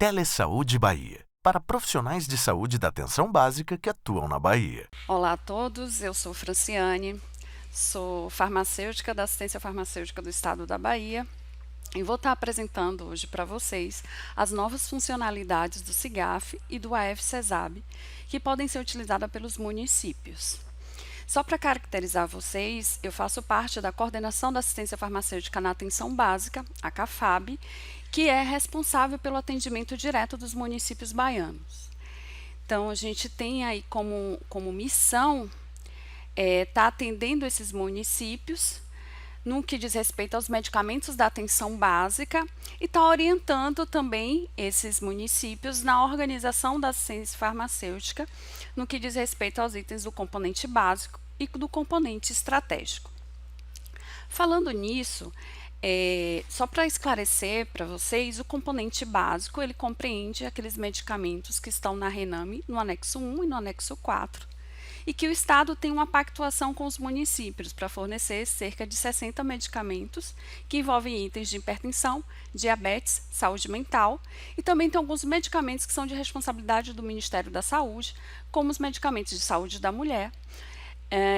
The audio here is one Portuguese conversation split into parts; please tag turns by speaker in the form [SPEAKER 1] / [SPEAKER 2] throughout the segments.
[SPEAKER 1] Telesaúde Bahia, para profissionais de saúde da atenção básica que atuam na Bahia.
[SPEAKER 2] Olá a todos, eu sou Franciane, sou farmacêutica da Assistência Farmacêutica do Estado da Bahia e vou estar apresentando hoje para vocês as novas funcionalidades do SIGAF e do AF-CESAB que podem ser utilizadas pelos municípios. Só para caracterizar vocês, eu faço parte da Coordenação da Assistência Farmacêutica na Atenção Básica, a CAFAB, que é responsável pelo atendimento direto dos municípios baianos. Então, a gente tem aí como missão estar atendendo esses municípios no que diz respeito aos medicamentos da atenção básica e está orientando também esses municípios na organização da assistência farmacêutica no que diz respeito aos itens do componente básico e do componente estratégico. Falando nisso, só para esclarecer para vocês, o componente básico ele compreende aqueles medicamentos que estão na RENAME no anexo 1 e no anexo 4 e que o Estado tem uma pactuação com os municípios para fornecer cerca de 60 medicamentos que envolvem itens de hipertensão, diabetes, saúde mental e também tem alguns medicamentos que são de responsabilidade do Ministério da Saúde, como os medicamentos de saúde da mulher,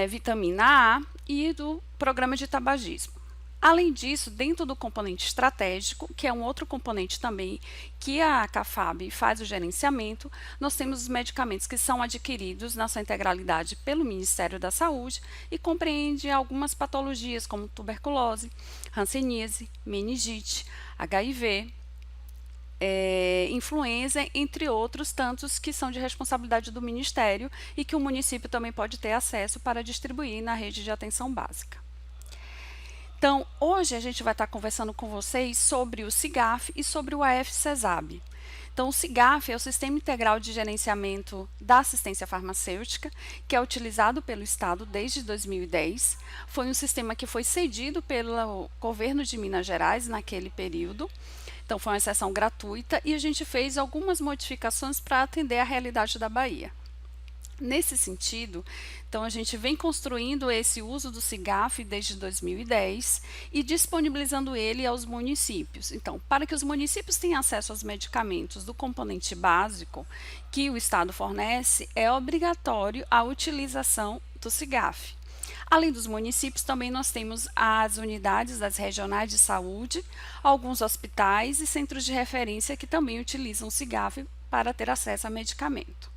[SPEAKER 2] vitamina A e do programa de tabagismo. Além disso, dentro do componente estratégico, que é um outro componente também que a CAFAB faz o gerenciamento, nós temos os medicamentos que são adquiridos na sua integralidade pelo Ministério da Saúde e compreende algumas patologias como tuberculose, hanseníase, meningite, HIV, influenza, entre outros tantos que são de responsabilidade do Ministério e que o município também pode ter acesso para distribuir na rede de atenção básica. Então, hoje a gente vai estar conversando com vocês sobre o SIGAF e sobre o AF-CESAB. Então, o SIGAF é o Sistema Integral de Gerenciamento da Assistência Farmacêutica, que é utilizado pelo Estado desde 2010. Foi um sistema que foi cedido pelo governo de Minas Gerais naquele período. Então, foi uma sessão gratuita e a gente fez algumas modificações para atender a realidade da Bahia. Nesse sentido, então a gente vem construindo esse uso do SIGAF desde 2010 e disponibilizando ele aos municípios. Então, para que os municípios tenham acesso aos medicamentos do componente básico que o Estado fornece, é obrigatório a utilização do SIGAF. Além dos municípios, também nós temos as unidades das regionais de saúde, alguns hospitais e centros de referência que também utilizam o SIGAF para ter acesso a medicamento.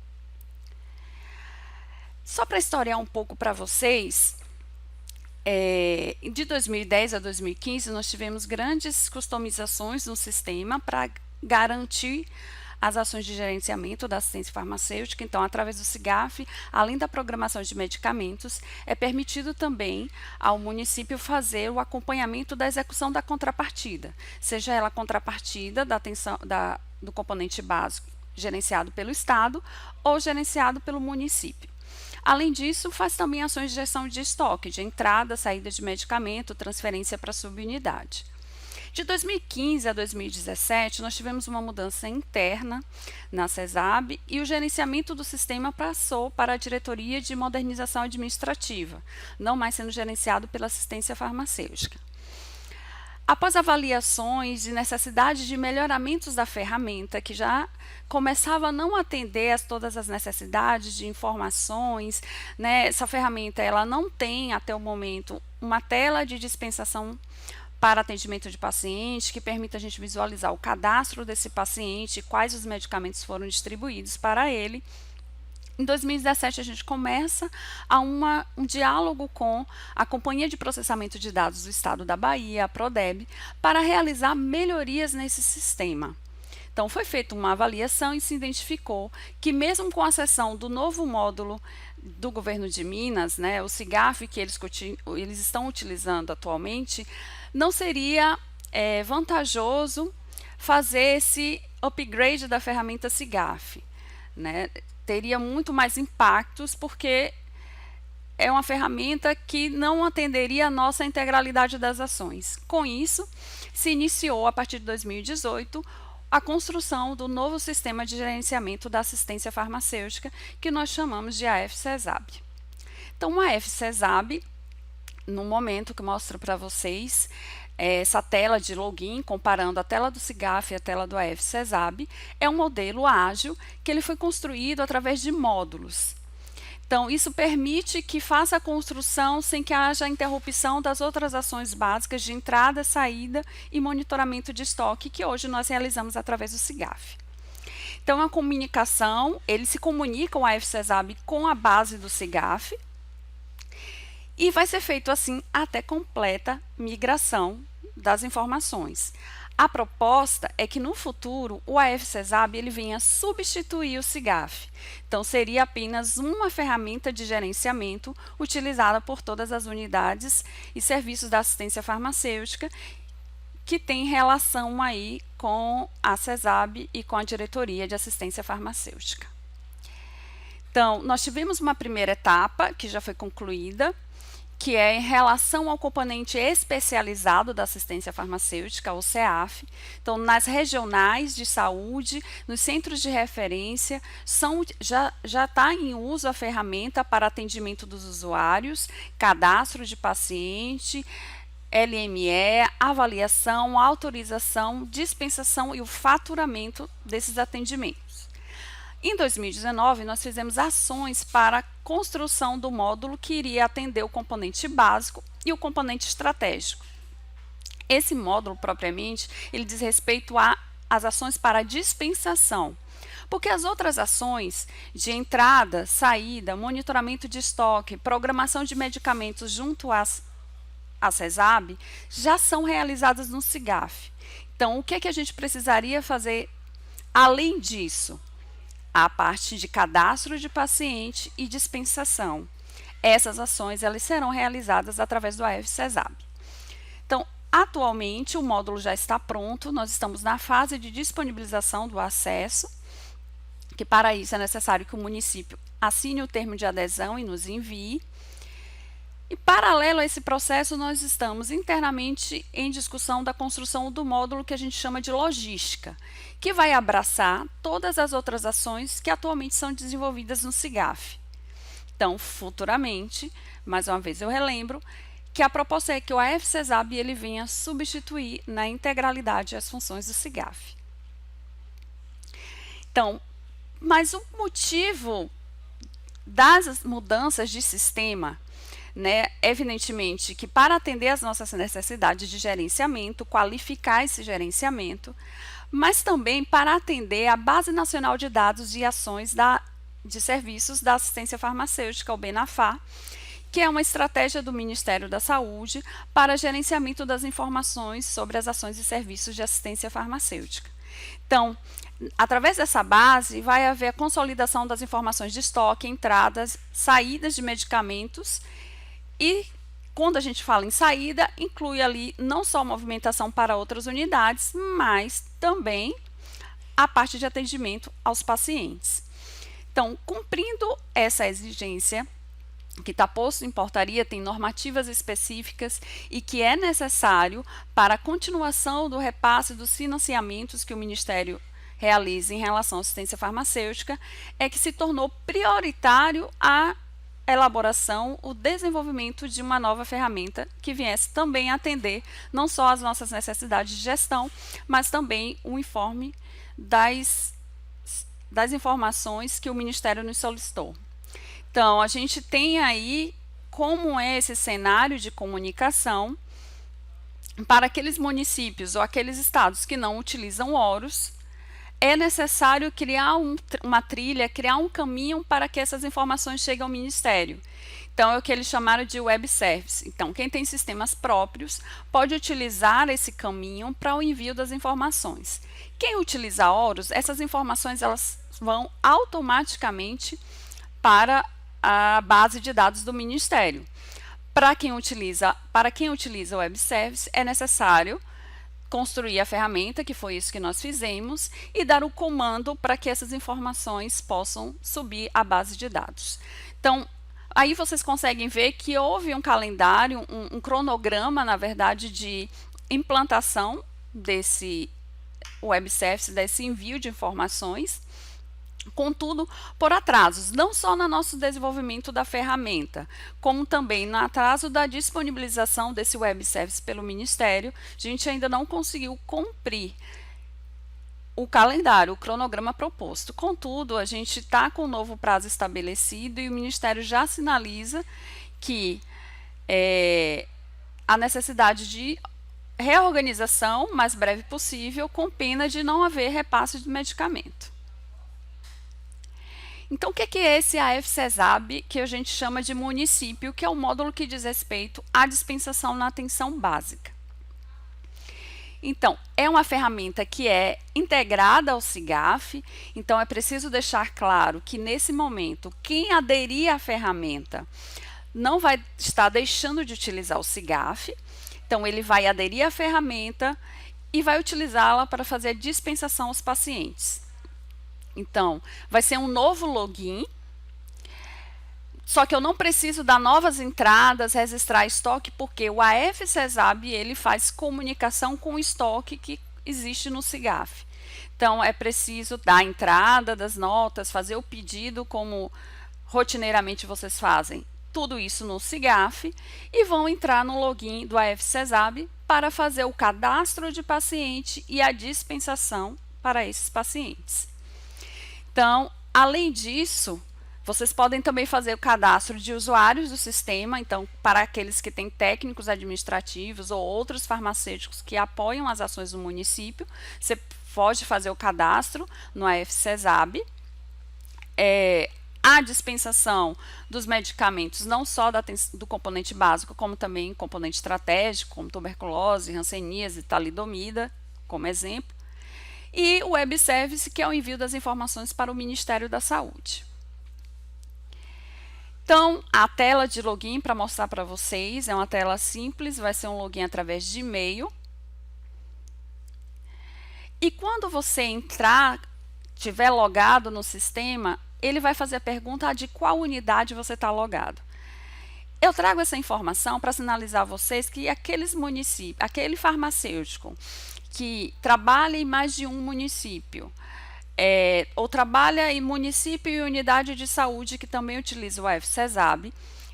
[SPEAKER 2] Só para historiar um pouco para vocês, de 2010 a 2015 nós tivemos grandes customizações no sistema para garantir as ações de gerenciamento da assistência farmacêutica. Então, através do SIGAF, além da programação de medicamentos, é permitido também ao município fazer o acompanhamento da execução da contrapartida, seja ela a contrapartida do componente básico gerenciado pelo Estado ou gerenciado pelo município. Além disso, faz também ações de gestão de estoque, de entrada, saída de medicamento, transferência para subunidade. De 2015 a 2017, nós tivemos uma mudança interna na CESAB e o gerenciamento do sistema passou para a Diretoria de Modernização Administrativa, não mais sendo gerenciado pela assistência farmacêutica. Após avaliações e necessidade de melhoramentos da ferramenta, que já começava a não atender a todas as necessidades de informações, essa ferramenta ela não tem, até o momento, uma tela de dispensação para atendimento de paciente, que permita a gente visualizar o cadastro desse paciente, quais os medicamentos foram distribuídos para ele. Em 2017, a gente começa um diálogo com a Companhia de Processamento de Dados do Estado da Bahia, a Prodeb, para realizar melhorias nesse sistema. Então, foi feita uma avaliação e se identificou que, mesmo com a acessão do novo módulo do governo de Minas, o SIGAF, que eles estão utilizando atualmente, não seria vantajoso fazer esse upgrade da ferramenta SIGAF, teria muito mais impactos, porque é uma ferramenta que não atenderia a nossa integralidade das ações. Com isso, se iniciou, a partir de 2018, a construção do novo sistema de gerenciamento da assistência farmacêutica, que nós chamamos de AF-CESAB. Então, o AF-CESAB, no momento que eu mostro para vocês, essa tela de login, comparando a tela do SIGAF e a tela do AF-CESAB, é um modelo ágil que ele foi construído através de módulos. Então, isso permite que faça a construção sem que haja interrupção das outras ações básicas de entrada, saída e monitoramento de estoque que hoje nós realizamos através do SIGAF. Então, a comunicação, ele se comunica o AF-CESAB com a base do SIGAF e vai ser feito assim até completa migração das informações. A proposta é que no futuro o AF-CESAB ele venha substituir o SIGAF. Então seria apenas uma ferramenta de gerenciamento utilizada por todas as unidades e serviços da assistência farmacêutica que tem relação aí com a CESAB e com a diretoria de assistência farmacêutica. Então, nós tivemos uma primeira etapa que já foi concluída, que é em relação ao componente especializado da assistência farmacêutica, o CEAF. Então, nas regionais de saúde, nos centros de referência, já está em uso a ferramenta para atendimento dos usuários, cadastro de paciente, LME, avaliação, autorização, dispensação e o faturamento desses atendimentos. Em 2019, nós fizemos ações para a construção do módulo que iria atender o componente básico e o componente estratégico. Esse módulo, propriamente, ele diz respeito às ações para dispensação, porque as outras ações de entrada, saída, monitoramento de estoque, programação de medicamentos junto à CESAB já são realizadas no SIGAF. Então, o que é que a gente precisaria fazer além disso? A parte de cadastro de paciente e dispensação. Essas ações elas serão realizadas através do AF-CESAB. Então, atualmente o módulo já está pronto, nós estamos na fase de disponibilização do acesso, que para isso é necessário que o município assine o termo de adesão e nos envie. E, paralelo a esse processo, nós estamos internamente em discussão da construção do módulo que a gente chama de logística, que vai abraçar todas as outras ações que atualmente são desenvolvidas no SIGAF. Então, futuramente, mais uma vez eu relembro, que a proposta é que o AF-CESAB ele venha substituir na integralidade as funções do SIGAF. Então, mas o motivo das mudanças de sistema, evidentemente que para atender às nossas necessidades de gerenciamento, qualificar esse gerenciamento, mas também para atender à Base Nacional de Dados e Ações de Serviços da Assistência Farmacêutica, o BNAFA, que é uma estratégia do Ministério da Saúde para gerenciamento das informações sobre as ações e serviços de assistência farmacêutica. Então, através dessa base, vai haver a consolidação das informações de estoque, entradas, saídas de medicamentos. E quando a gente fala em saída, inclui ali não só movimentação para outras unidades, mas também a parte de atendimento aos pacientes. Então, cumprindo essa exigência, que está posto em portaria, tem normativas específicas e que é necessário para a continuação do repasse dos financiamentos que o Ministério realiza em relação à assistência farmacêutica, é que se tornou prioritário a elaboração, o desenvolvimento de uma nova ferramenta que viesse também atender não só as nossas necessidades de gestão, mas também o informe das informações que o Ministério nos solicitou. Então, a gente tem aí como é esse cenário de comunicação para aqueles municípios ou aqueles estados que não utilizam Horus. É necessário criar uma trilha, criar um caminho para que essas informações cheguem ao Ministério. Então, é o que eles chamaram de web service. Então, quem tem sistemas próprios pode utilizar esse caminho para o envio das informações. Quem utiliza Horus, essas informações elas vão automaticamente para a base de dados do Ministério. Para quem utiliza o web service, é necessário construir a ferramenta, que foi isso que nós fizemos, e dar o comando para que essas informações possam subir à base de dados. Então, aí vocês conseguem ver que houve um calendário, um cronograma, na verdade, de implantação desse web service, desse envio de informações, Contudo, por atrasos, não só no nosso desenvolvimento da ferramenta, como também no atraso da disponibilização desse web service pelo Ministério, a gente ainda não conseguiu cumprir o calendário, o cronograma proposto. Contudo, a gente está com um novo prazo estabelecido e o Ministério já sinaliza que a necessidade de reorganização o mais breve possível, com pena de não haver repasse de medicamento. Então, o que é esse AF-CESAB, que a gente chama de município, que é o módulo que diz respeito à dispensação na atenção básica? Então, é uma ferramenta que é integrada ao SIGAF, então é preciso deixar claro que, nesse momento, quem aderir à ferramenta não vai estar deixando de utilizar o SIGAF, então ele vai aderir à ferramenta e vai utilizá-la para fazer a dispensação aos pacientes. Então, vai ser um novo login, só que eu não preciso dar novas entradas, registrar estoque, porque o AF-CESAB ele faz comunicação com o estoque que existe no SIGAF. Então, é preciso dar a entrada das notas, fazer o pedido como rotineiramente vocês fazem. Tudo isso no SIGAF e vão entrar no login do AF-CESAB para fazer o cadastro de paciente e a dispensação para esses pacientes. Então, além disso, vocês podem também fazer o cadastro de usuários do sistema, então, para aqueles que têm técnicos administrativos ou outros farmacêuticos que apoiam as ações do município, você pode fazer o cadastro no AF-CESAB. A dispensação dos medicamentos, não só do componente básico, como também componente estratégico, como tuberculose, hanseníase, talidomida, como exemplo. E o web service, que é o envio das informações para o Ministério da Saúde. Então, a tela de login para mostrar para vocês é uma tela simples, vai ser um login através de e-mail. E quando você entrar, estiver logado no sistema, ele vai fazer a pergunta de qual unidade você está logado. Eu trago essa informação para sinalizar a vocês que aqueles municípios, aquele farmacêutico que trabalha em mais de um município, ou trabalha em município e unidade de saúde que também utiliza o AF-CESAB,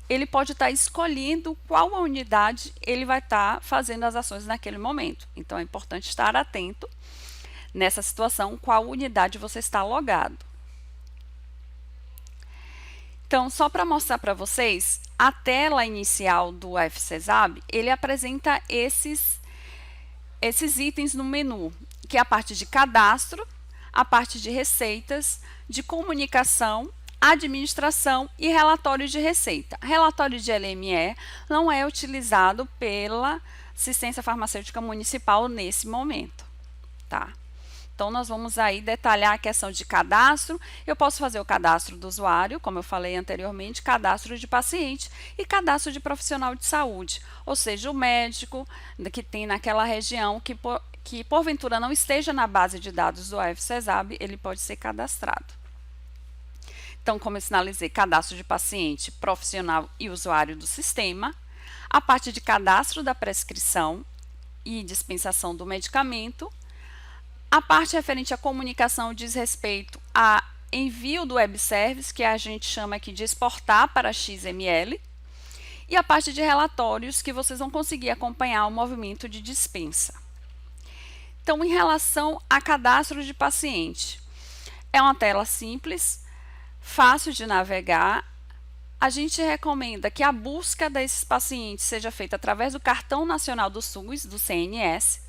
[SPEAKER 2] ele pode estar escolhendo qual a unidade ele vai estar fazendo as ações naquele momento. Então, é importante estar atento nessa situação, qual unidade você está logado. Então, só para mostrar para vocês, a tela inicial do AF-CESAB, ele apresenta esses itens no menu, que é a parte de cadastro, a parte de receitas, de comunicação, administração e relatório de receita. Relatório de LME não é utilizado pela assistência farmacêutica municipal nesse momento, tá? Então, nós vamos aí detalhar a questão de cadastro. Eu posso fazer o cadastro do usuário, como eu falei anteriormente, cadastro de paciente e cadastro de profissional de saúde, ou seja, o médico que tem naquela região que porventura não esteja na base de dados do AF-CESAB, ele pode ser cadastrado. Então, como eu sinalizei, cadastro de paciente, profissional e usuário do sistema, a parte de cadastro da prescrição e dispensação do medicamento, a parte referente à comunicação diz respeito a envio do web service, que a gente chama aqui de exportar para XML, e a parte de relatórios, que vocês vão conseguir acompanhar o movimento de dispensa. Então, em relação a cadastro de paciente, é uma tela simples, fácil de navegar. A gente recomenda que a busca desses pacientes seja feita através do Cartão Nacional do SUS, do CNS.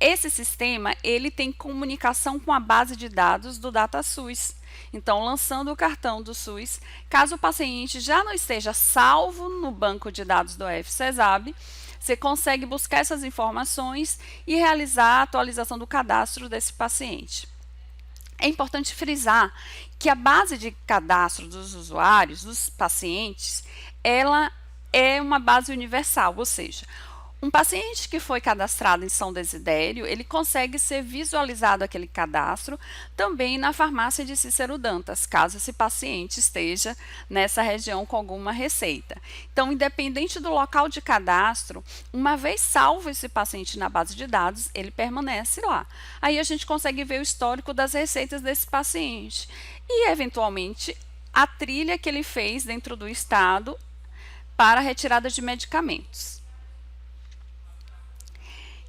[SPEAKER 2] Esse sistema, ele tem comunicação com a base de dados do DataSUS. Então, lançando o cartão do SUS, caso o paciente já não esteja salvo no banco de dados do AF-CESAB, você consegue buscar essas informações e realizar a atualização do cadastro desse paciente. É importante frisar que a base de cadastro dos usuários, dos pacientes, ela é uma base universal, ou seja, Um paciente que foi cadastrado em São Desidério, ele consegue ser visualizado aquele cadastro também na farmácia de Cícero Dantas, caso esse paciente esteja nessa região com alguma receita. Então, independente do local de cadastro, uma vez salvo esse paciente na base de dados, ele permanece lá. Aí a gente consegue ver o histórico das receitas desse paciente e, eventualmente, a trilha que ele fez dentro do estado para a retirada de medicamentos.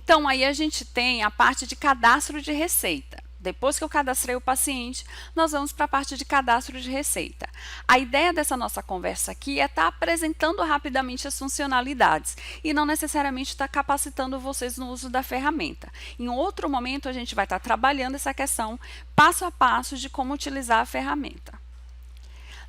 [SPEAKER 2] Então, aí a gente tem a parte de cadastro de receita. Depois que eu cadastrei o paciente, nós vamos para a parte de cadastro de receita. A ideia dessa nossa conversa aqui é estar apresentando rapidamente as funcionalidades e não necessariamente estar capacitando vocês no uso da ferramenta. Em outro momento, a gente vai estar trabalhando essa questão passo a passo de como utilizar a ferramenta.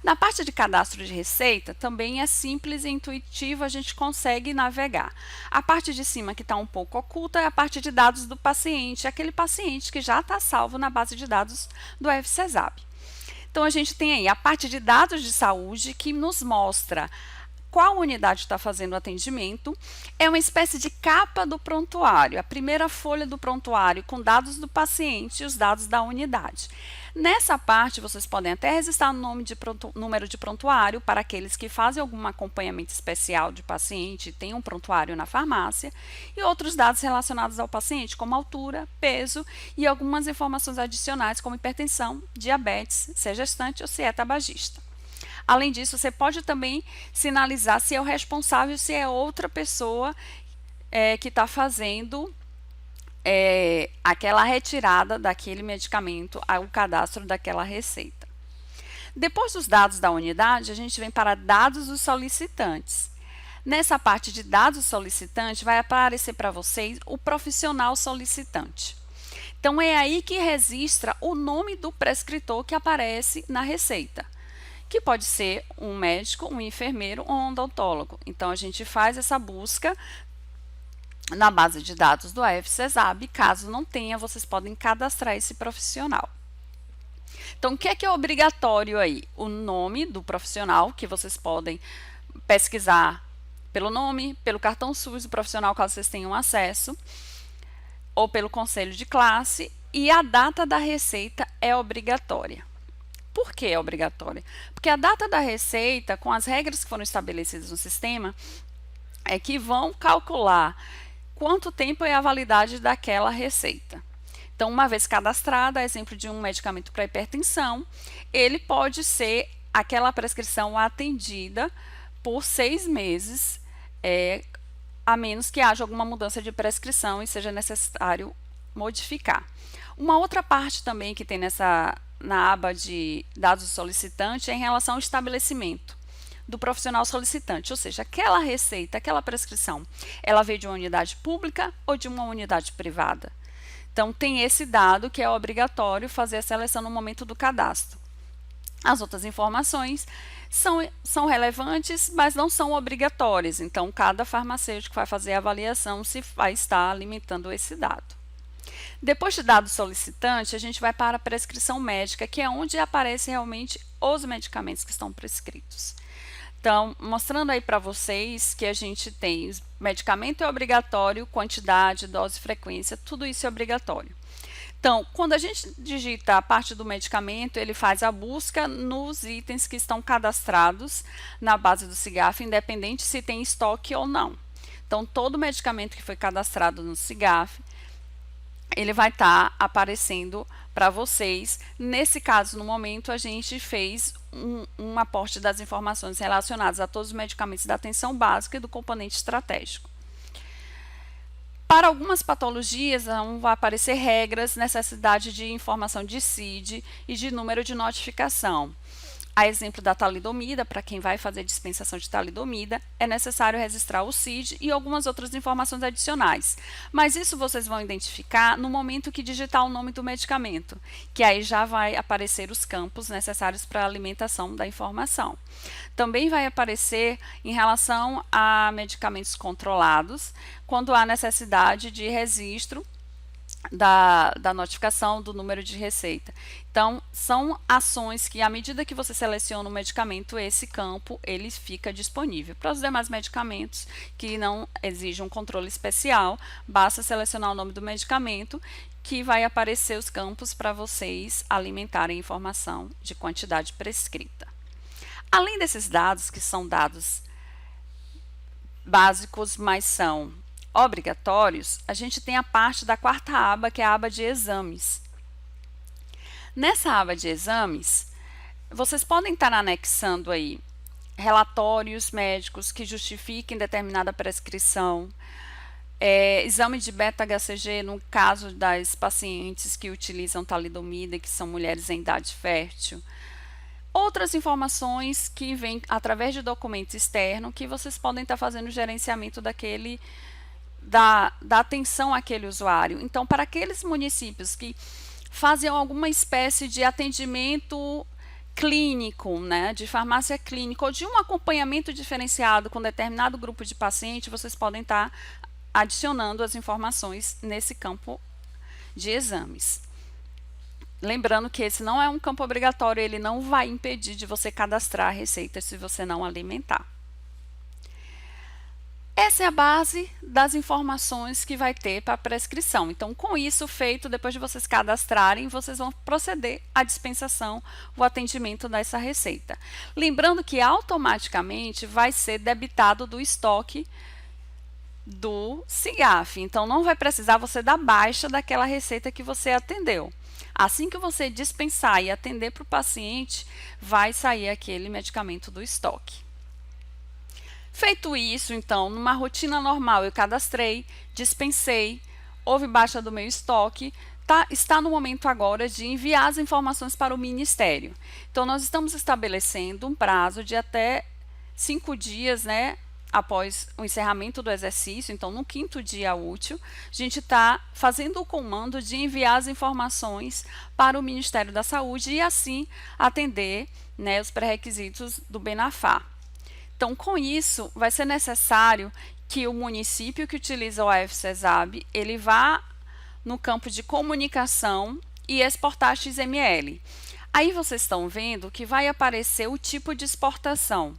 [SPEAKER 2] Na parte de cadastro de receita, também é simples e intuitivo, a gente consegue navegar. A parte de cima que está um pouco oculta é a parte de dados do paciente, aquele paciente que já está salvo na base de dados do FCESAB. Então, a gente tem aí a parte de dados de saúde que nos mostra qual unidade está fazendo o atendimento. É uma espécie de capa do prontuário, a primeira folha do prontuário com dados do paciente e os dados da unidade. Nessa parte, vocês podem até registrar número de prontuário para aqueles que fazem algum acompanhamento especial de paciente e têm um prontuário na farmácia, e outros dados relacionados ao paciente, como altura, peso e algumas informações adicionais, como hipertensão, diabetes, se é gestante ou se é tabagista. Além disso, você pode também sinalizar se é o responsável, se é outra pessoa que está fazendo aquela retirada daquele medicamento, o cadastro daquela receita. Depois dos dados da unidade, a gente vem para dados dos solicitantes. Nessa parte de dados solicitantes, vai aparecer para vocês o profissional solicitante. Então, é aí que registra o nome do prescritor que aparece na receita, que pode ser um médico, um enfermeiro ou um odontólogo. Então, a gente faz essa busca na base de dados do FCESAB. Caso não tenha, vocês podem cadastrar esse profissional. Então, o que é obrigatório aí? O nome do profissional, que vocês podem pesquisar pelo nome, pelo cartão SUS do profissional, caso vocês tenham acesso, ou pelo conselho de classe, e a data da receita é obrigatória. Por que é obrigatória? Porque a data da receita, com as regras que foram estabelecidas no sistema, é que vão calcular quanto tempo é a validade daquela receita. Então, uma vez cadastrada, exemplo de um medicamento para hipertensão, ele pode ser aquela prescrição atendida por 6 meses, a menos que haja alguma mudança de prescrição e seja necessário modificar. Uma outra parte também que tem na aba de dados do solicitante é em relação ao estabelecimento do profissional solicitante, ou seja, aquela receita, aquela prescrição, ela veio de uma unidade pública ou de uma unidade privada. Então, tem esse dado que é obrigatório fazer a seleção no momento do cadastro. As outras informações são relevantes, mas não são obrigatórias. Então, cada farmacêutico vai fazer a avaliação se vai estar alimentando esse dado. Depois de dado solicitante, a gente vai para a prescrição médica, que é onde aparecem realmente os medicamentos que estão prescritos. Então, mostrando aí para vocês que a gente tem medicamento é obrigatório, quantidade, dose, frequência, tudo isso é obrigatório. Então, quando a gente digita a parte do medicamento, ele faz a busca nos itens que estão cadastrados na base do CIGAF, independente se tem estoque ou não. Então, todo medicamento que foi cadastrado no CIGAF, ele vai estar aparecendo para vocês. Nesse caso, no momento, a gente fez um aporte das informações relacionadas a todos os medicamentos da atenção básica e do componente estratégico. Para algumas patologias, vão aparecer regras, necessidade de informação de CID e de número de notificação. A exemplo da talidomida, para quem vai fazer dispensação de talidomida, é necessário registrar o CID e algumas outras informações adicionais. Mas isso vocês vão identificar no momento que digitar o nome do medicamento, que aí já vai aparecer os campos necessários para a alimentação da informação. Também vai aparecer em relação a medicamentos controlados, quando há necessidade de registro da notificação do número de receita. Então, são ações que, à medida que você seleciona o medicamento, esse campo ele fica disponível. Para os demais medicamentos que não exigem um controle especial, basta selecionar o nome do medicamento que vai aparecer os campos para vocês alimentarem informação de quantidade prescrita. Além desses dados, que são dados básicos, mas são obrigatórios, a gente tem a parte da quarta aba, que é a aba de exames. Nessa aba de exames, vocês podem estar anexando aí relatórios médicos que justifiquem determinada prescrição, exame de beta-HCG no caso das pacientes que utilizam talidomida, que são mulheres em idade fértil. Outras informações que vêm através de documento externo que vocês podem estar fazendo o gerenciamento da atenção àquele usuário. Então, para aqueles municípios que fazem alguma espécie de atendimento clínico, né, de farmácia clínica ou de um acompanhamento diferenciado com determinado grupo de paciente, vocês podem estar adicionando as informações nesse campo de exames. Lembrando que esse não é um campo obrigatório, ele não vai impedir de você cadastrar a receita se você não alimentar. Essa é a base das informações que vai ter para a prescrição. Então, com isso feito, depois de vocês cadastrarem, vocês vão proceder à dispensação, o atendimento dessa receita. Lembrando que automaticamente vai ser debitado do estoque do CIGAF. Então, não vai precisar você dar baixa daquela receita que você atendeu. Assim que você dispensar e atender para o paciente, vai sair aquele medicamento do estoque. Feito isso, então, numa rotina normal, eu cadastrei, dispensei, houve baixa do meu estoque, está no momento agora de enviar as informações para o Ministério. Então, nós estamos estabelecendo um prazo de até 5 dias, né, após o encerramento do exercício. Então, no 5º dia útil, a gente está fazendo o comando de enviar as informações para o Ministério da Saúde e assim atender, né, os pré-requisitos do Benafar. Então, com isso, vai ser necessário que o município que utiliza o AF-CESAB, ele vá no campo de comunicação e exportar XML. Aí vocês estão vendo que vai aparecer o tipo de exportação.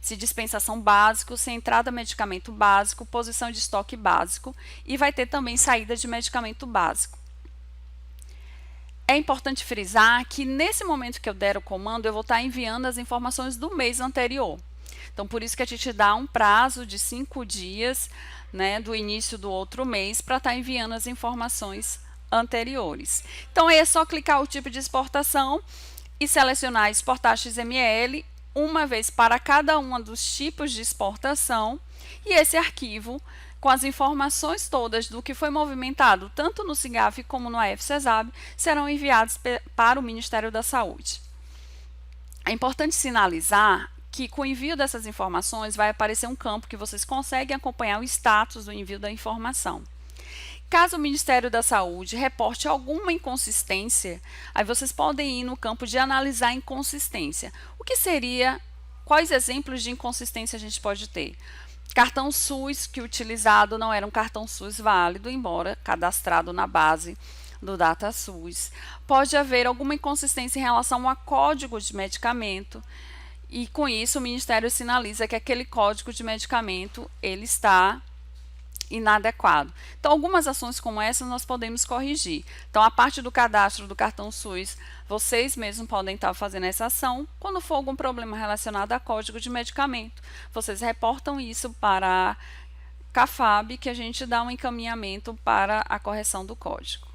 [SPEAKER 2] Se dispensação básico, se entrada medicamento básico, posição de estoque básico e vai ter também saída de medicamento básico. É importante frisar que nesse momento que eu der o comando, eu vou estar enviando as informações do mês anterior. Então, por isso que a gente dá um prazo de 5 dias, né, do início do outro mês para estar enviando as informações anteriores. Então, aí é só clicar o tipo de exportação e selecionar exportar XML, uma vez para cada um dos tipos de exportação, e esse arquivo, com as informações todas do que foi movimentado, tanto no CIGAF como no AF-CESAB, serão enviados para o Ministério da Saúde. É importante sinalizar que com o envio dessas informações vai aparecer um campo que vocês conseguem acompanhar o status do envio da informação. Caso o Ministério da Saúde reporte alguma inconsistência, aí vocês podem ir no campo de analisar inconsistência. O que seria, quais exemplos de inconsistência a gente pode ter? Cartão SUS que utilizado não era um cartão SUS válido, embora cadastrado na base do DataSUS. Pode haver alguma inconsistência em relação a código de medicamento, e com isso o Ministério sinaliza que aquele código de medicamento ele está inadequado. Então, algumas ações como essa nós podemos corrigir. Então, a parte do cadastro do cartão SUS, vocês mesmos podem estar fazendo essa ação. Quando for algum problema relacionado a código de medicamento, vocês reportam isso para a CAFAB, que a gente dá um encaminhamento para a correção do código.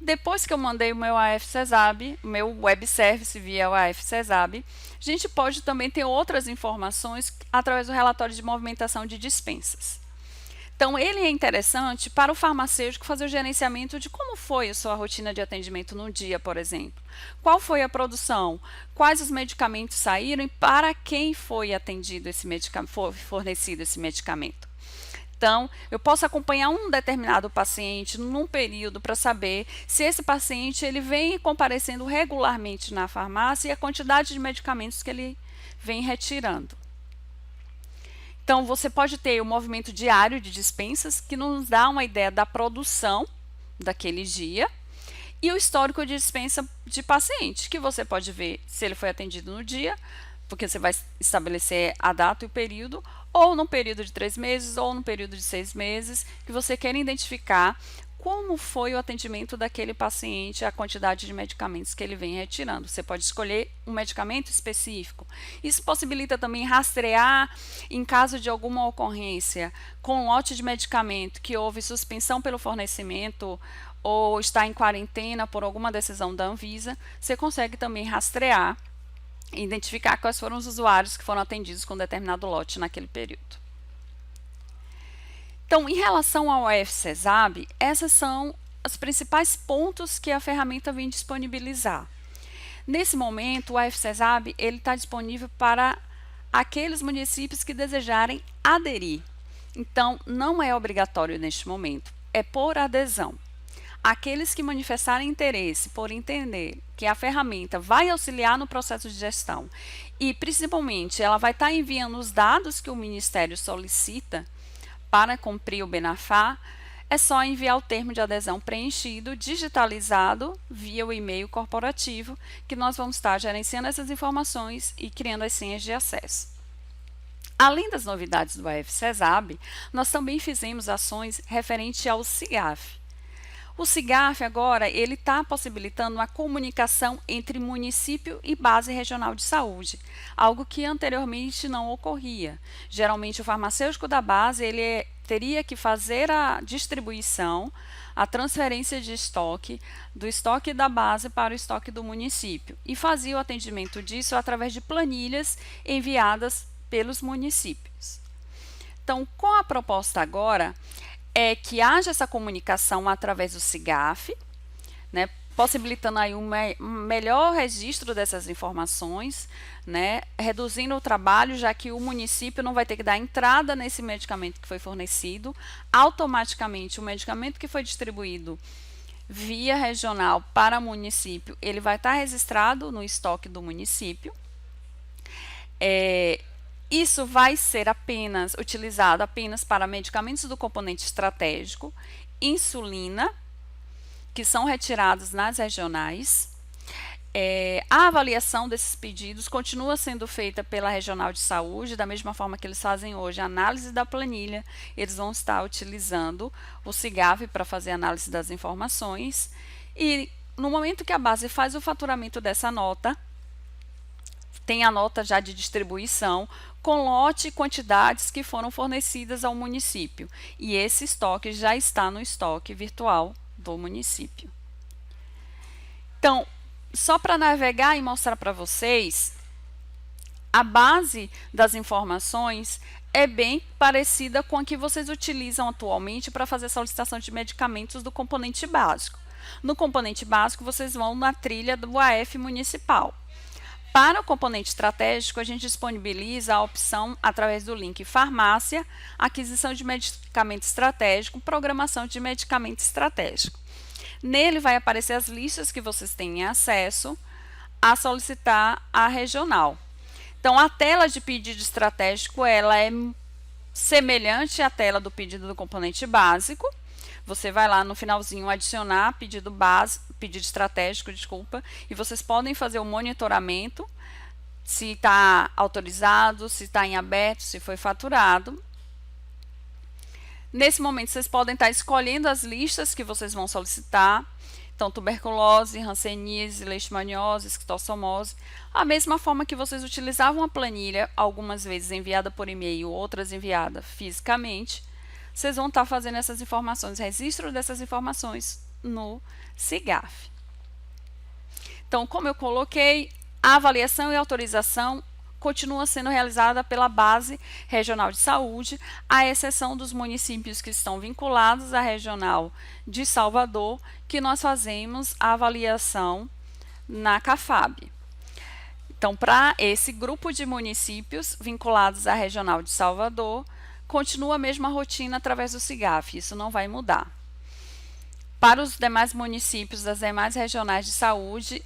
[SPEAKER 2] Depois que eu mandei o meu AF-CESAB, o meu web service via o AF-CESAB, a gente pode também ter outras informações através do relatório de movimentação de dispensas. Então, ele é interessante para o farmacêutico fazer o gerenciamento de como foi a sua rotina de atendimento no dia, por exemplo. Qual foi a produção, quais os medicamentos saíram e para quem foi atendido esse medicamento, foi fornecido esse medicamento. Então, eu posso acompanhar um determinado paciente num período para saber se esse paciente ele vem comparecendo regularmente na farmácia e a quantidade de medicamentos que ele vem retirando. Então, você pode ter o movimento diário de dispensas, que nos dá uma ideia da produção daquele dia, e o histórico de dispensa de paciente, que você pode ver se ele foi atendido no dia, porque você vai estabelecer a data e o período, ou num período de 3 meses, ou num período de 6 meses, que você quer identificar como foi o atendimento daquele paciente, a quantidade de medicamentos que ele vem retirando. Você pode escolher um medicamento específico. Isso possibilita também rastrear, em caso de alguma ocorrência, com lote de medicamento que houve suspensão pelo fornecimento ou está em quarentena por alguma decisão da Anvisa, você consegue também rastrear e identificar quais foram os usuários que foram atendidos com determinado lote naquele período. Então, em relação ao AF-CESAB, esses são os principais pontos que a ferramenta vem disponibilizar. Nesse momento, o AF-CESAB está disponível para aqueles municípios que desejarem aderir. Então, não é obrigatório neste momento, é por adesão. Aqueles que manifestarem interesse por entender que a ferramenta vai auxiliar no processo de gestão e, principalmente, ela vai estar enviando os dados que o Ministério solicita para cumprir o Benafá, é só enviar o termo de adesão preenchido, digitalizado, via o e-mail corporativo, que nós vamos estar gerenciando essas informações e criando as senhas de acesso. Além das novidades do AF-CESAB, nós também fizemos ações referentes ao SIGAF. O SIGAF agora ele está possibilitando uma comunicação entre município e base regional de saúde, algo que anteriormente não ocorria. Geralmente o farmacêutico da base ele teria que fazer a distribuição, a transferência de estoque, do estoque da base para o estoque do município e fazia o atendimento disso através de planilhas enviadas pelos municípios. Então, com a proposta agora, é que haja essa comunicação através do SIGAF, né, possibilitando aí um melhor registro dessas informações, né, reduzindo o trabalho, já que o município não vai ter que dar entrada nesse medicamento que foi fornecido, automaticamente o medicamento que foi distribuído via regional para município, ele vai estar registrado no estoque do município. Isso vai ser utilizado apenas para medicamentos do componente estratégico, insulina, que são retirados nas regionais. A avaliação desses pedidos continua sendo feita pela regional de saúde, da mesma forma que eles fazem hoje a análise da planilha, eles vão estar utilizando o SIGAF para fazer a análise das informações. E no momento que a base faz o faturamento dessa nota, tem a nota já de distribuição com lote e quantidades que foram fornecidas ao município. E esse estoque já está no estoque virtual do município. Então, só para navegar e mostrar para vocês, a base das informações é bem parecida com a que vocês utilizam atualmente para fazer a solicitação de medicamentos do componente básico. No componente básico, vocês vão na trilha do AF municipal. Para o componente estratégico, a gente disponibiliza a opção através do link farmácia, aquisição de medicamento estratégico, programação de medicamento estratégico. Nele vai aparecer as listas que vocês têm acesso a solicitar a regional. Então, a tela de pedido estratégico ela é semelhante à tela do pedido do componente básico. Você vai lá no finalzinho adicionar pedido estratégico, e vocês podem fazer o monitoramento, se está autorizado, se está em aberto, se foi faturado. Nesse momento, vocês podem estar escolhendo as listas que vocês vão solicitar. Então, tuberculose, hanseníase, leishmaniose, esquistossomose. A mesma forma que vocês utilizavam a planilha, algumas vezes enviada por e-mail, outras enviada fisicamente, vocês vão estar fazendo essas informações, registro dessas informações no SIGAF. Então, como eu coloquei, a avaliação e autorização continua sendo realizada pela base regional de saúde, à exceção dos municípios que estão vinculados à regional de Salvador, que nós fazemos a avaliação na CAFAB. Então, para esse grupo de municípios vinculados à regional de Salvador, continua a mesma rotina através do SIGAF, isso não vai mudar. Para os demais municípios das demais regionais de saúde,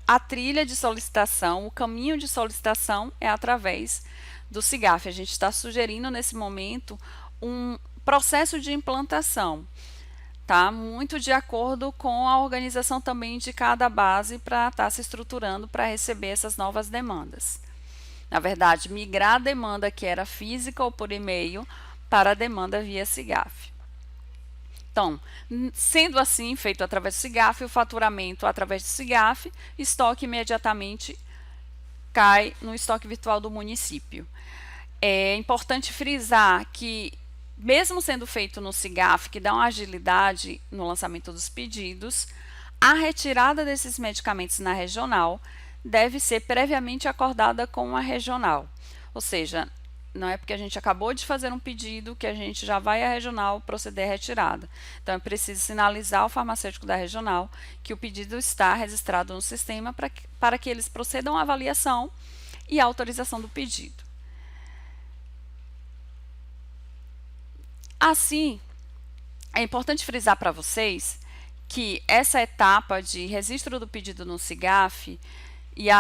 [SPEAKER 2] a trilha de solicitação, o caminho de solicitação é através do SIGAF. A gente está sugerindo nesse momento um processo de implantação, tá? Muito de acordo com a organização também de cada base para estar se estruturando para receber essas novas demandas. Na verdade, migrar a demanda que era física ou por e-mail para a demanda via SIGAF. Então, sendo assim, feito através do SIGAF, o faturamento através do SIGAF, estoque imediatamente cai no estoque virtual do município. É importante frisar que, mesmo sendo feito no SIGAF, que dá uma agilidade no lançamento dos pedidos, a retirada desses medicamentos na regional deve ser previamente acordada com a regional. Ou seja, não é porque a gente acabou de fazer um pedido que a gente já vai à regional proceder à retirada. Então, é preciso sinalizar ao farmacêutico da regional que o pedido está registrado no sistema para que eles procedam à avaliação e à autorização do pedido. Assim, é importante frisar para vocês que essa etapa de registro do pedido no SIGAF e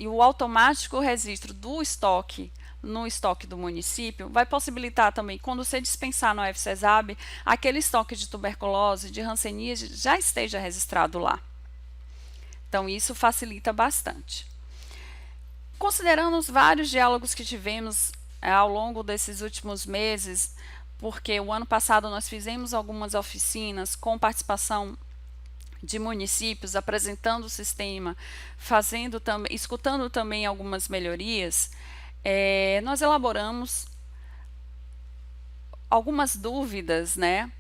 [SPEAKER 2] o automático registro do estoque no estoque do município vai possibilitar também, quando você dispensar no AFCESAB, aquele estoque de tuberculose, de hanseníase já esteja registrado lá. Então, isso facilita bastante. Considerando os vários diálogos que tivemos ao longo desses últimos meses, porque o ano passado nós fizemos algumas oficinas com participação de municípios, apresentando o sistema, escutando também algumas melhorias, nós elaboramos algumas dúvidas, né,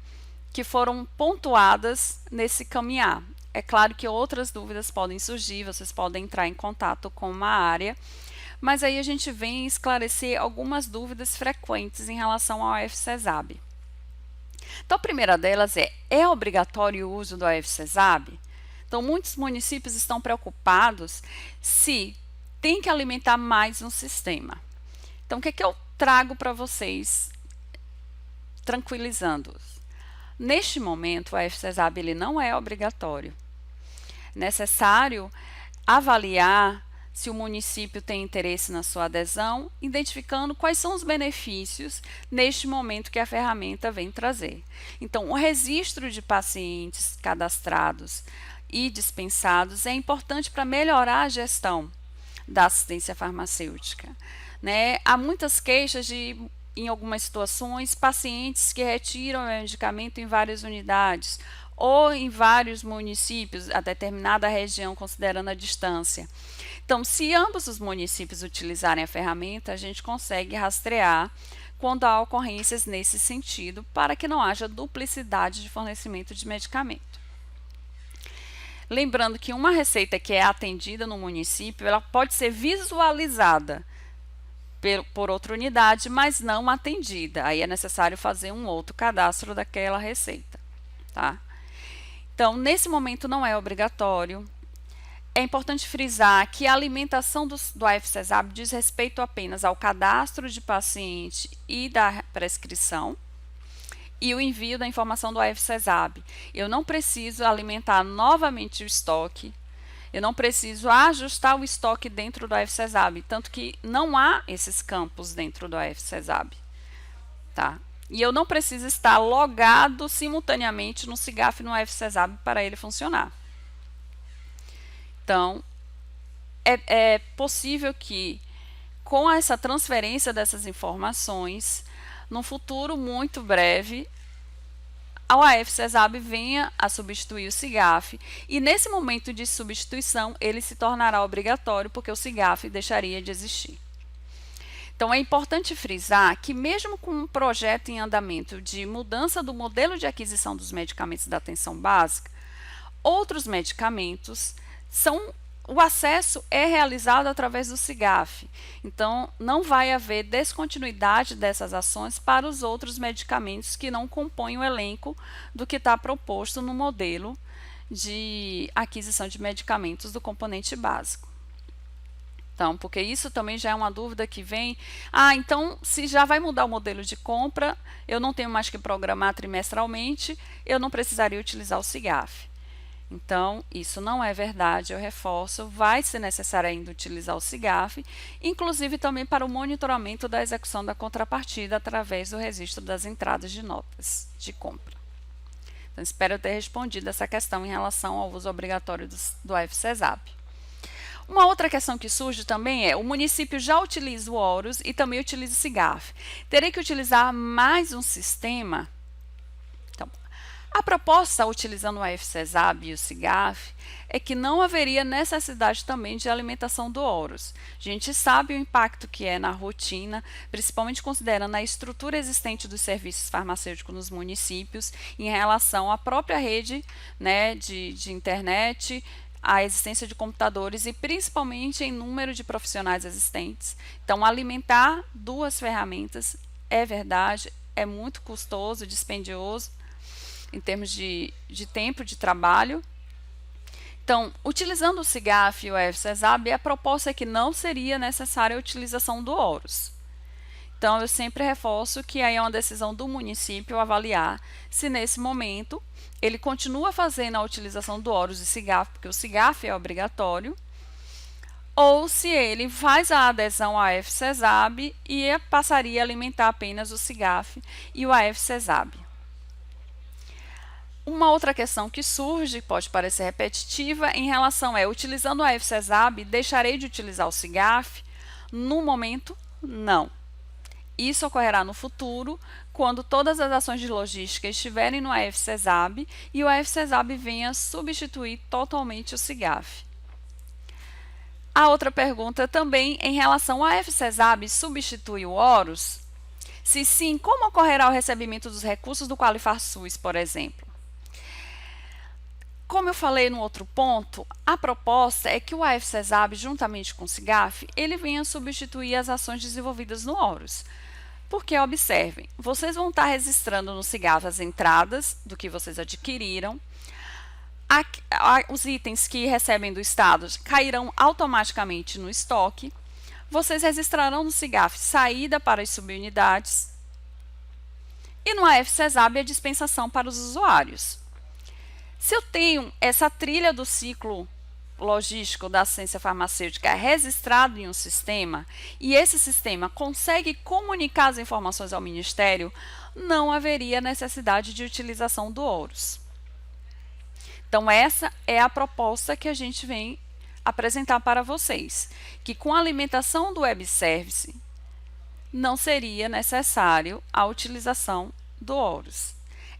[SPEAKER 2] que foram pontuadas nesse caminhar. É claro que outras dúvidas podem surgir, vocês podem entrar em contato com uma área, mas aí a gente vem esclarecer algumas dúvidas frequentes em relação ao AFCESAB. Então, a primeira delas é obrigatório o uso do AFCESAB? Então, muitos municípios estão preocupados se tem que alimentar mais um sistema. Então, o que é que eu trago para vocês, tranquilizando-os? Neste momento, o AFCESAB ele não é obrigatório. É necessário avaliar se o município tem interesse na sua adesão, identificando quais são os benefícios neste momento que a ferramenta vem trazer. Então, o registro de pacientes cadastrados e dispensados é importante para melhorar a gestão da assistência farmacêutica, né? Há muitas queixas em algumas situações, pacientes que retiram o medicamento em várias unidades ou em vários municípios, a determinada região, considerando a distância. Então, se ambos os municípios utilizarem a ferramenta, a gente consegue rastrear quando há ocorrências nesse sentido, para que não haja duplicidade de fornecimento de medicamento. Lembrando que uma receita que é atendida no município, ela pode ser visualizada por outra unidade, mas não atendida. Aí é necessário fazer um outro cadastro daquela receita, tá? Então, nesse momento não é obrigatório. É importante frisar que a alimentação do AFCESAB diz respeito apenas ao cadastro de paciente e da prescrição e o envio da informação do AFCESAB. Eu não preciso alimentar novamente o estoque, eu não preciso ajustar o estoque dentro do AFCESAB, tanto que não há esses campos dentro do AFCESAB, tá? E eu não preciso estar logado simultaneamente no SIGAF e no AFCESAB para ele funcionar. Então, é possível que, com essa transferência dessas informações, num futuro muito breve, o AFCESAB venha a substituir o SIGAF, e nesse momento de substituição, ele se tornará obrigatório, porque o SIGAF deixaria de existir. Então, é importante frisar que, mesmo com um projeto em andamento de mudança do modelo de aquisição dos medicamentos da atenção básica, outros medicamentos o acesso é realizado através do SIGAF. Então, não vai haver descontinuidade dessas ações para os outros medicamentos que não compõem o elenco do que está proposto no modelo de aquisição de medicamentos do componente básico. Então, porque isso também já é uma dúvida que vem. Então, se já vai mudar o modelo de compra, eu não tenho mais que programar trimestralmente, eu não precisaria utilizar o SIGAF. Então, isso não é verdade, eu reforço, vai ser necessário ainda utilizar o SIGAF, inclusive também para o monitoramento da execução da contrapartida através do registro das entradas de notas de compra. Então, espero ter respondido essa questão em relação ao uso obrigatório do AFCESAB. Uma outra questão que surge também é: o município já utiliza o Horus e também utiliza o SIGAF. Terei que utilizar mais um sistema? Então, a proposta, utilizando o AFCESAB e o SIGAF, é que não haveria necessidade também de alimentação do Horus. A gente sabe o impacto que é na rotina, principalmente considerando a estrutura existente dos serviços farmacêuticos nos municípios em relação à própria rede, né, de internet, a existência de computadores e principalmente em número de profissionais existentes. Então, alimentar duas ferramentas é verdade, é muito custoso, dispendioso em termos de tempo de trabalho. Então, utilizando o SIGAF e o AFCESAB, a proposta é que não seria necessária a utilização do Horus. Então, eu sempre reforço que aí é uma decisão do município avaliar se nesse momento ele continua fazendo a utilização do Horus e SIGAF, porque o SIGAF é obrigatório, ou se ele faz a adesão ao AFCESAB e passaria a alimentar apenas o SIGAF e o AFCESAB. Uma outra questão que surge, pode parecer repetitiva, em relação utilizando o AFCESAB, deixarei de utilizar o SIGAF? No momento, não. Isso ocorrerá no futuro, quando todas as ações de logística estiverem no AFCESAB e o AFCESAB venha substituir totalmente o SIGAF. A outra pergunta também em relação ao AFCESAB substitui o Horus? Se sim, como ocorrerá o recebimento dos recursos do Qualifar SUS, por exemplo? Como eu falei no outro ponto, a proposta é que o AFCESAB, juntamente com o SIGAF, ele venha substituir as ações desenvolvidas no Horus. Porque, observem, vocês vão estar registrando no SIGAF as entradas do que vocês adquiriram, os itens que recebem do Estado cairão automaticamente no estoque, vocês registrarão no SIGAF saída para as subunidades e no AFCESAB a dispensação para os usuários. Se eu tenho essa trilha do ciclo logístico da assistência farmacêutica registrado em um sistema e esse sistema consegue comunicar as informações ao Ministério, não haveria necessidade de utilização do Horus. Então, essa é a proposta que a gente vem apresentar para vocês, que com a alimentação do web service não seria necessário a utilização do Horus.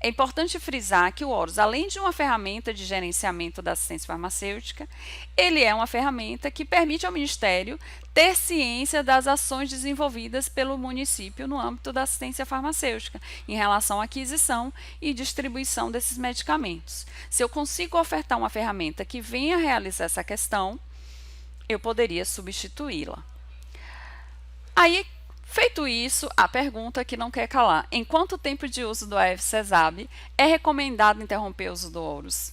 [SPEAKER 2] É importante frisar que o Horus, além de uma ferramenta de gerenciamento da assistência farmacêutica, ele é uma ferramenta que permite ao Ministério ter ciência das ações desenvolvidas pelo município no âmbito da assistência farmacêutica, em relação à aquisição e distribuição desses medicamentos. Se eu consigo ofertar uma ferramenta que venha realizar essa questão, eu poderia substituí-la. Aí, feito isso, a pergunta que não quer calar: em quanto tempo de uso do AFCESAB é recomendado interromper o uso do Horus,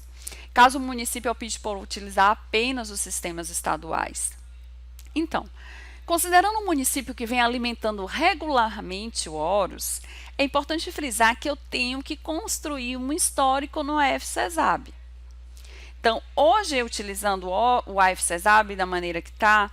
[SPEAKER 2] caso o município opte por utilizar apenas os sistemas estaduais? Então, considerando um município que vem alimentando regularmente o Horus, é importante frisar que eu tenho que construir um histórico no AFCESAB. Então, hoje, utilizando o AFCESAB da maneira que está,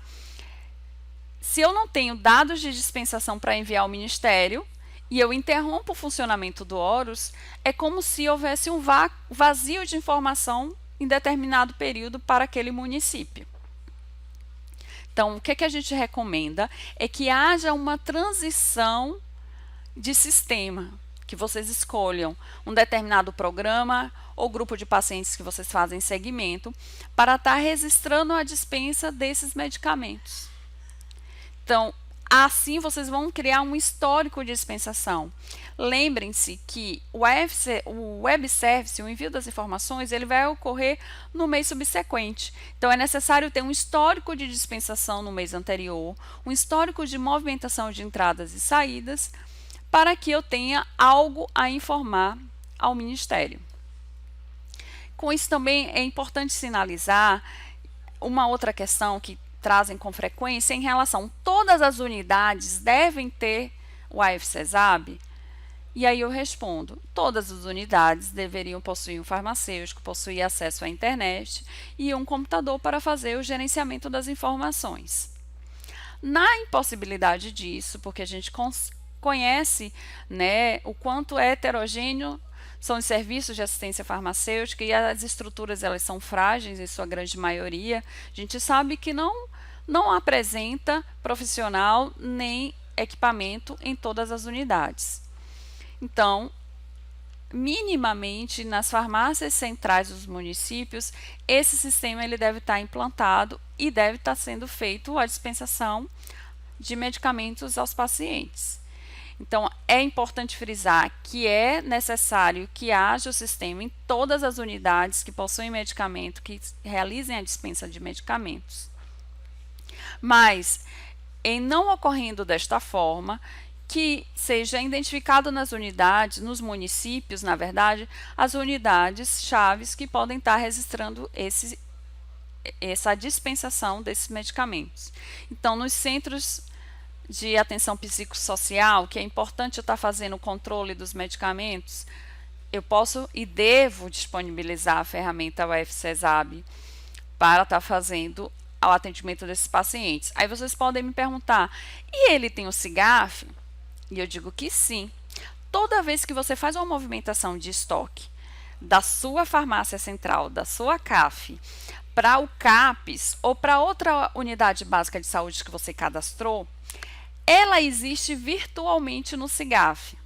[SPEAKER 2] se eu não tenho dados de dispensação para enviar ao Ministério e eu interrompo o funcionamento do Horus, é como se houvesse um vazio de informação em determinado período para aquele município. Então, o que a gente recomenda é que haja uma transição de sistema, que vocês escolham um determinado programa ou grupo de pacientes que vocês fazem segmento para estar registrando a dispensa desses medicamentos. Então, assim vocês vão criar um histórico de dispensação. Lembrem-se que o web service, o envio das informações, ele vai ocorrer no mês subsequente. Então, é necessário ter um histórico de dispensação no mês anterior, um histórico de movimentação de entradas e saídas, para que eu tenha algo a informar ao Ministério. Com isso também é importante sinalizar uma outra questão que trazem com frequência em relação: todas as unidades devem ter o AFCESAB? E aí eu respondo: todas as unidades deveriam possuir um farmacêutico, possuir acesso à internet e um computador para fazer o gerenciamento das informações. Na impossibilidade disso, porque a gente conhece, né, o quanto é heterogêneo são os serviços de assistência farmacêutica e as estruturas elas são frágeis em sua grande maioria, a gente sabe que não apresenta profissional nem equipamento em todas as unidades. Então, minimamente nas farmácias centrais dos municípios, esse sistema ele deve estar implantado e deve estar sendo feito a dispensação de medicamentos aos pacientes. Então, é importante frisar que é necessário que haja o sistema em todas as unidades que possuem medicamento, que realizem a dispensa de medicamentos. Mas, em não ocorrendo desta forma, que seja identificado nas unidades, nos municípios, na verdade, as unidades chaves que podem estar registrando essa dispensação desses medicamentos. Então, nos centros de atenção psicossocial, que é importante eu estar fazendo o controle dos medicamentos, eu posso e devo disponibilizar a ferramenta UFCESAB para estar fazendo o atendimento desses pacientes. Aí vocês podem me perguntar, e ele tem o CIGAF? E eu digo que sim. Toda vez que você faz uma movimentação de estoque da sua farmácia central, da sua CAF, para o CAPES ou para outra unidade básica de saúde que você cadastrou, ela existe virtualmente no CIGAF.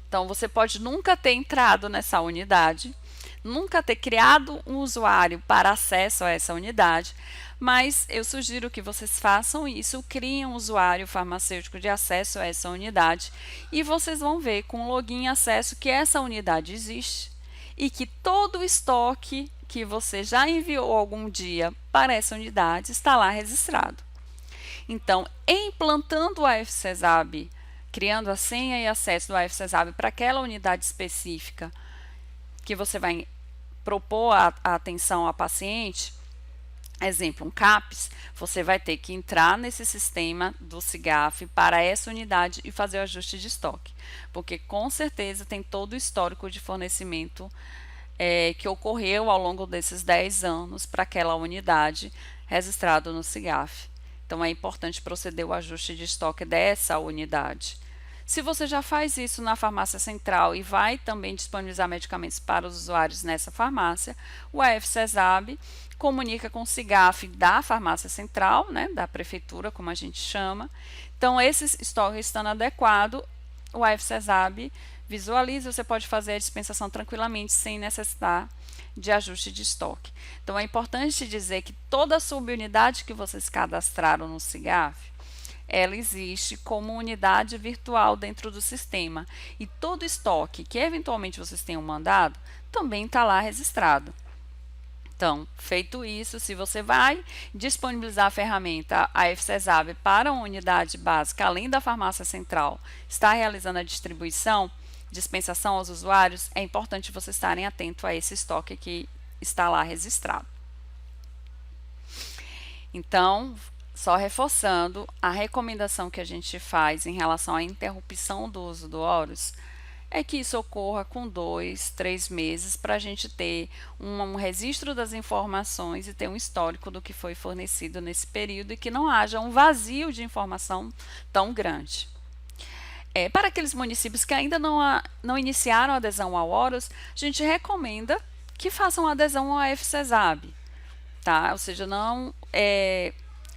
[SPEAKER 2] Então, você pode nunca ter entrado nessa unidade, nunca ter criado um usuário para acesso a essa unidade, mas eu sugiro que vocês façam isso, criem um usuário farmacêutico de acesso a essa unidade e vocês vão ver com login e acesso que essa unidade existe e que todo o estoque que você já enviou algum dia para essa unidade está lá registrado. Então, implantando o UFCESAB, criando a senha e acesso do UFCESAB para aquela unidade específica que você vai propor a atenção ao paciente, exemplo, um CAPES, você vai ter que entrar nesse sistema do CIGAF para essa unidade e fazer o ajuste de estoque, porque com certeza tem todo o histórico de fornecimento que ocorreu ao longo desses 10 anos para aquela unidade registrado no CIGAF. Então, é importante proceder ao ajuste de estoque dessa unidade. Se você já faz isso na farmácia central e vai também disponibilizar medicamentos para os usuários nessa farmácia, o UFCESAB comunica com o CIGAF da farmácia central, né, da prefeitura, como a gente chama. Então, esse estoque estando adequado, o UFCESAB visualiza, você pode fazer a dispensação tranquilamente, sem necessitar de ajuste de estoque. Então, é importante dizer que toda a subunidade que vocês cadastraram no CIGAF, ela existe como unidade virtual dentro do sistema. E todo estoque que eventualmente vocês tenham mandado, também está lá registrado. Então, feito isso, se você vai disponibilizar a ferramenta UFCESAB para uma unidade básica, além da farmácia central, está realizando a distribuição, dispensação aos usuários, é importante vocês estarem atentos a esse estoque que está lá registrado. Então, só reforçando, a recomendação que a gente faz em relação à interrupção do uso do Horus é que isso ocorra com 2, 3 meses para a gente ter um registro das informações e ter um histórico do que foi fornecido nesse período e que não haja um vazio de informação tão grande. Para aqueles municípios que ainda não iniciaram a adesão ao Horus, a gente recomenda que façam adesão ao UFCESAB, tá? Ou seja,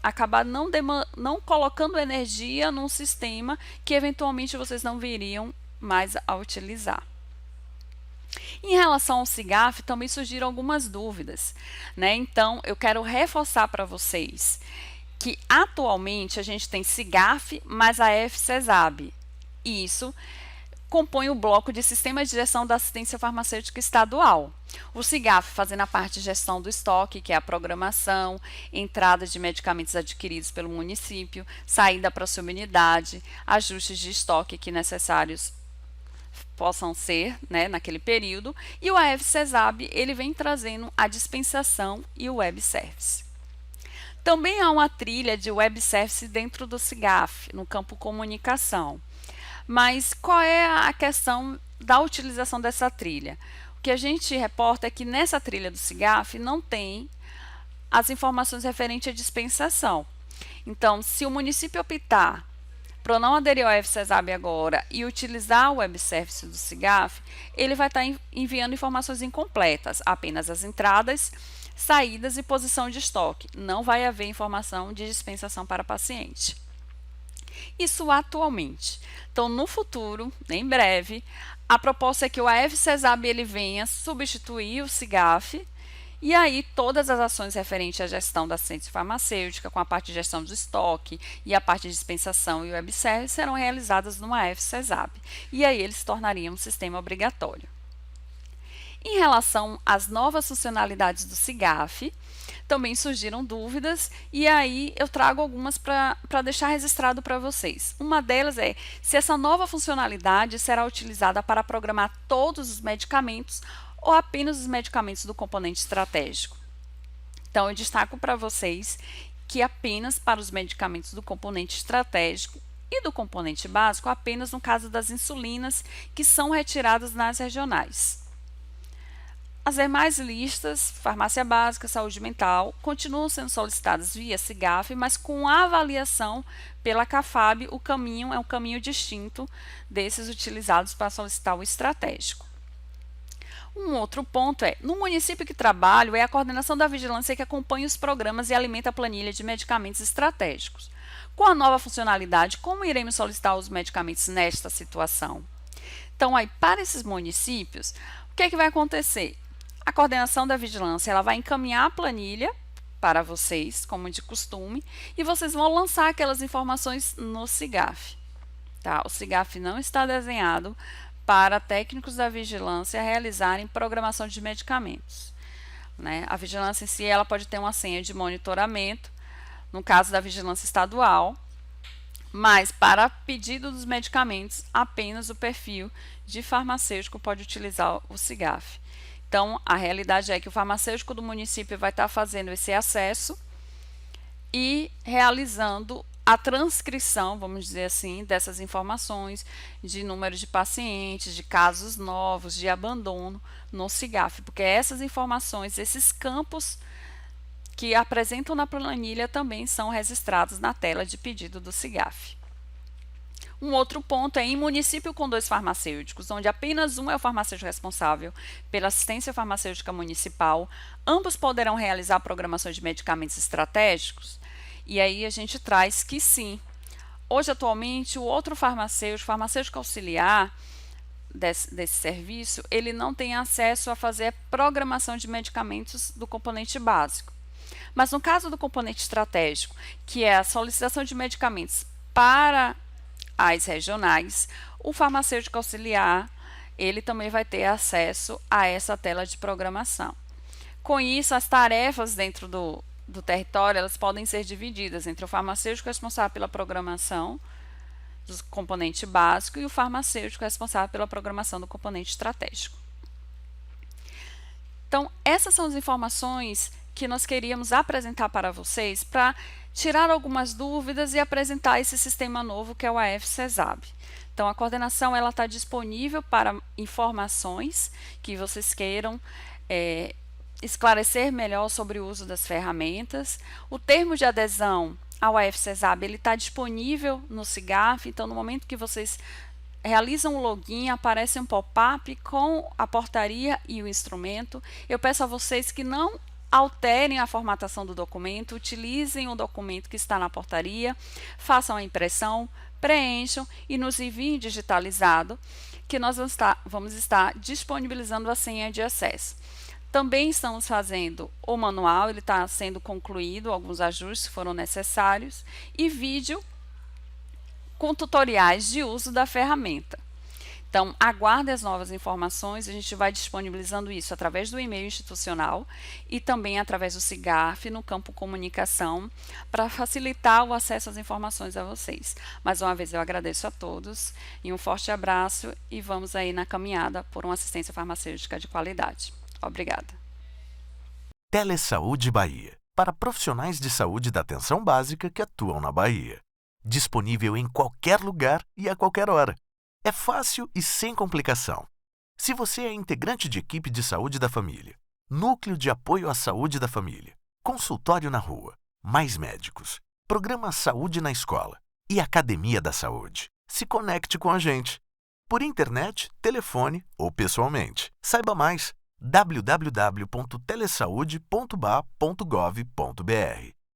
[SPEAKER 2] acabar não colocando energia num sistema que eventualmente vocês não viriam mais a utilizar. Em relação ao CIGAF, também surgiram algumas dúvidas, né? Então, eu quero reforçar para vocês que atualmente a gente tem CIGAF mais a UFCESAB. Isso compõe o bloco de Sistema de Gestão da Assistência Farmacêutica Estadual. O CIGAF fazendo a parte de gestão do estoque, que é a programação, entrada de medicamentos adquiridos pelo município, saída para a subunidade, ajustes de estoque que necessários possam ser, né, naquele período, e o UFCESAB ele vem trazendo a dispensação e o web service. Também há uma trilha de web service dentro do CIGAF, no campo comunicação. Mas qual é a questão da utilização dessa trilha? O que a gente reporta é que nessa trilha do SIGAF não tem as informações referentes à dispensação. Então, se o município optar por não aderir ao FCESAB agora e utilizar o web service do SIGAF, ele vai estar enviando informações incompletas, apenas as entradas, saídas e posição de estoque. Não vai haver informação de dispensação para paciente. Isso atualmente. Então, no futuro, em breve, a proposta é que o AFCESAB ele venha substituir o SIGAF. E aí, todas as ações referentes à gestão da assistência farmacêutica, com a parte de gestão do estoque e a parte de dispensação e web service, serão realizadas no AF-CESAB. E aí, eles se tornariam um sistema obrigatório. Em relação às novas funcionalidades do SIGAF, também surgiram dúvidas e aí eu trago algumas para deixar registrado para vocês. Uma delas é se essa nova funcionalidade será utilizada para programar todos os medicamentos ou apenas os medicamentos do componente estratégico. Então, eu destaco para vocês que apenas para os medicamentos do componente estratégico e do componente básico, apenas no caso das insulinas que são retiradas nas regionais. As demais listas, farmácia básica, saúde mental, continuam sendo solicitadas via SIGAF, mas com avaliação pela CAFAB, o caminho é um caminho distinto desses utilizados para solicitar o estratégico. Um outro ponto é, no município que trabalho, é a coordenação da vigilância que acompanha os programas e alimenta a planilha de medicamentos estratégicos. Com a nova funcionalidade, como iremos solicitar os medicamentos nesta situação? Então, aí, para esses municípios, o que é que vai acontecer? A coordenação da vigilância ela vai encaminhar a planilha para vocês, como de costume, e vocês vão lançar aquelas informações no SIGAF. Tá? O SIGAF não está desenhado para técnicos da vigilância realizarem programação de medicamentos. Né? A vigilância em si ela pode ter uma senha de monitoramento, no caso da vigilância estadual, mas para pedido dos medicamentos, apenas o perfil de farmacêutico pode utilizar o SIGAF. Então, a realidade é que o farmacêutico do município vai estar fazendo esse acesso e realizando a transcrição, vamos dizer assim, dessas informações de número de pacientes, de casos novos, de abandono no SIGAF, porque essas informações, esses campos que apresentam na planilha também são registrados na tela de pedido do SIGAF. Um outro ponto é em município com 2 farmacêuticos, onde apenas um é o farmacêutico responsável pela assistência farmacêutica municipal, ambos poderão realizar programações de medicamentos estratégicos. E aí a gente traz que sim. Hoje, atualmente, o outro farmacêutico auxiliar desse serviço, ele não tem acesso a fazer programação de medicamentos do componente básico. Mas no caso do componente estratégico, que é a solicitação de medicamentos para as regionais, o farmacêutico auxiliar, ele também vai ter acesso a essa tela de programação. Com isso, as tarefas dentro do território, elas podem ser divididas entre o farmacêutico responsável pela programação do componente básico e o farmacêutico responsável pela programação do componente estratégico. Então, essas são as informações que nós queríamos apresentar para vocês para tirar algumas dúvidas e apresentar esse sistema novo que é o AF-CESAB. Então, a coordenação ela está disponível para informações que vocês queiram esclarecer melhor sobre o uso das ferramentas. O termo de adesão ao AF-CESAB ele está disponível no SIGAF, então no momento que vocês realizam o login, aparece um pop-up com a portaria e o instrumento. Eu peço a vocês que não alterem a formatação do documento, utilizem o documento que está na portaria, façam a impressão, preencham e nos enviem digitalizado, que nós vamos estar disponibilizando a senha de acesso. Também estamos fazendo o manual, ele está sendo concluído, alguns ajustes foram necessários, e vídeo com tutoriais de uso da ferramenta. Então, aguarde as novas informações, a gente vai disponibilizando isso através do e-mail institucional e também através do SIGAF no campo comunicação, para facilitar o acesso às informações a vocês. Mais uma vez eu agradeço a todos e um forte abraço e vamos aí na caminhada por uma assistência farmacêutica de qualidade. Obrigada.
[SPEAKER 1] Telesaúde Bahia, para profissionais de saúde da atenção básica que atuam na Bahia. Disponível em qualquer lugar e a qualquer hora. É fácil e sem complicação. Se você é integrante de equipe de saúde da família, núcleo de apoio à saúde da família, consultório na rua, mais médicos, programa Saúde na Escola e Academia da Saúde, se conecte com a gente. Por internet, telefone ou pessoalmente. Saiba mais: www.telesaude.ba.gov.br.